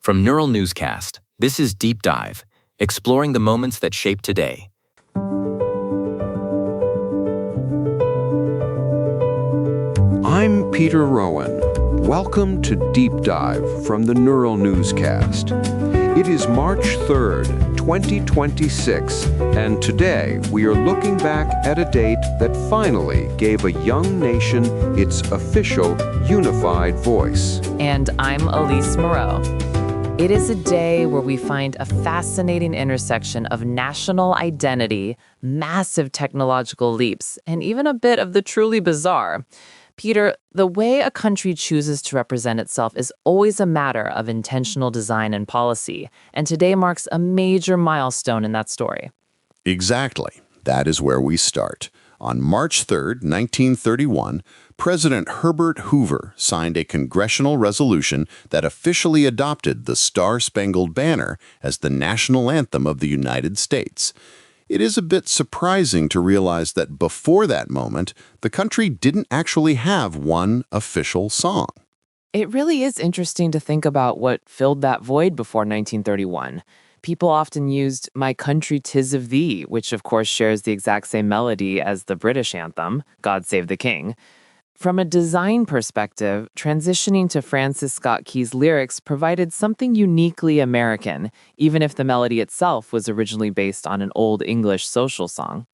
From Neural Newscast, this is Deep Dive, exploring the moments that shape today. I'm Peter Rowan. Welcome to Deep Dive from the Neural Newscast. It is March 3rd, 2026, and today we are looking back at a date that finally gave a young nation its official, unified voice. And I'm Elise Moreau. It is a day where we find a fascinating intersection of national identity, massive technological leaps, and even a bit of the truly bizarre. Peter, the way a country chooses to represent itself is always a matter of intentional design and policy, and today marks a major milestone in that story. Exactly. That is where we start. On March 3rd, 1931, President Herbert Hoover signed a congressional resolution that officially adopted the Star-Spangled Banner as the national anthem of the United States. It is a bit surprising to realize that before that moment, the country didn't actually have one official song. It really is interesting to think about what filled that void before 1931. People often used My Country 'Tis of Thee, which of course shares the exact same melody as the British anthem, God Save the King. From a design perspective, transitioning to Francis Scott Key's lyrics provided something uniquely American, even if the melody itself was originally based on an Old English social song.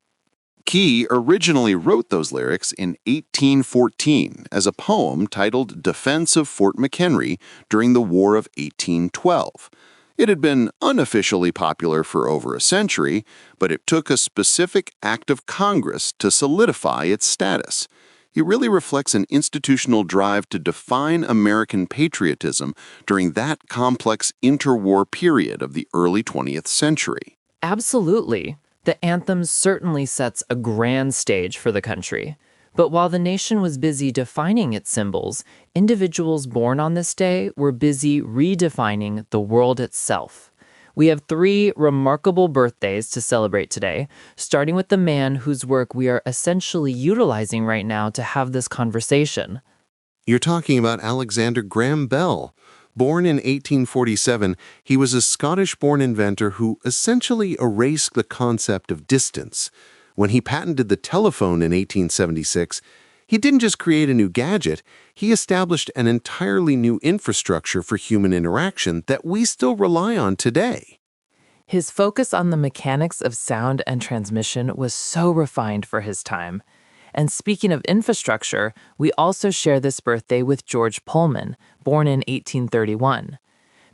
Key originally wrote those lyrics in 1814 as a poem titled Defense of Fort McHenry during the War of 1812. It had been unofficially popular for over a century, but it took a specific act of Congress to solidify its status. It really reflects an institutional drive to define American patriotism during that complex interwar period of the early 20th century. Absolutely. The anthem certainly sets a grand stage for the country. But while the nation was busy defining its symbols, individuals born on this day were busy redefining the world itself. We have 3 remarkable birthdays to celebrate today, starting with the man whose work we are essentially utilizing right now to have this conversation. You're talking about Alexander Graham Bell. Born in 1847, he was a Scottish-born inventor who essentially erased the concept of distance. When he patented the telephone in 1876, he didn't just create a new gadget, he established an entirely new infrastructure for human interaction that we still rely on today. His focus on the mechanics of sound and transmission was so refined for his time. And speaking of infrastructure, we also share this birthday with George Pullman, born in 1831.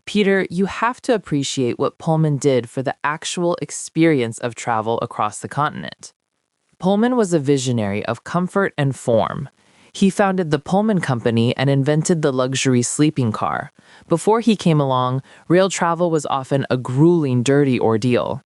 Peter, you have to appreciate what Pullman did for the actual experience of travel across the continent. Pullman was a visionary of comfort and form. He founded the Pullman Company and invented the luxury sleeping car. Before he came along, rail travel was often a grueling, dirty ordeal.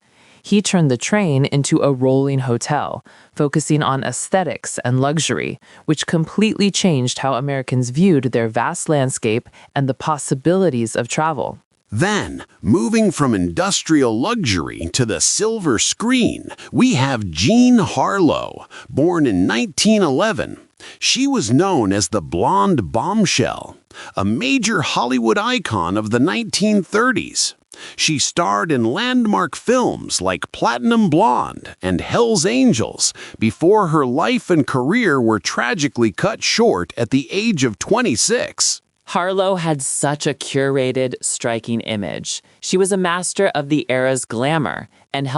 He turned the train into a rolling hotel, focusing on aesthetics and luxury, which completely changed how Americans viewed their vast landscape and the possibilities of travel. Then, moving from industrial luxury to the silver screen, we have Jean Harlow, born in 1911. She was known as the blonde Bombshell, a major Hollywood icon of the 1930s. She starred in landmark films like Platinum Blonde and Hell's Angels before her life and career were tragically cut short at the age of 26. Harlow had such a curated, striking image. She was a master of the era's glamour and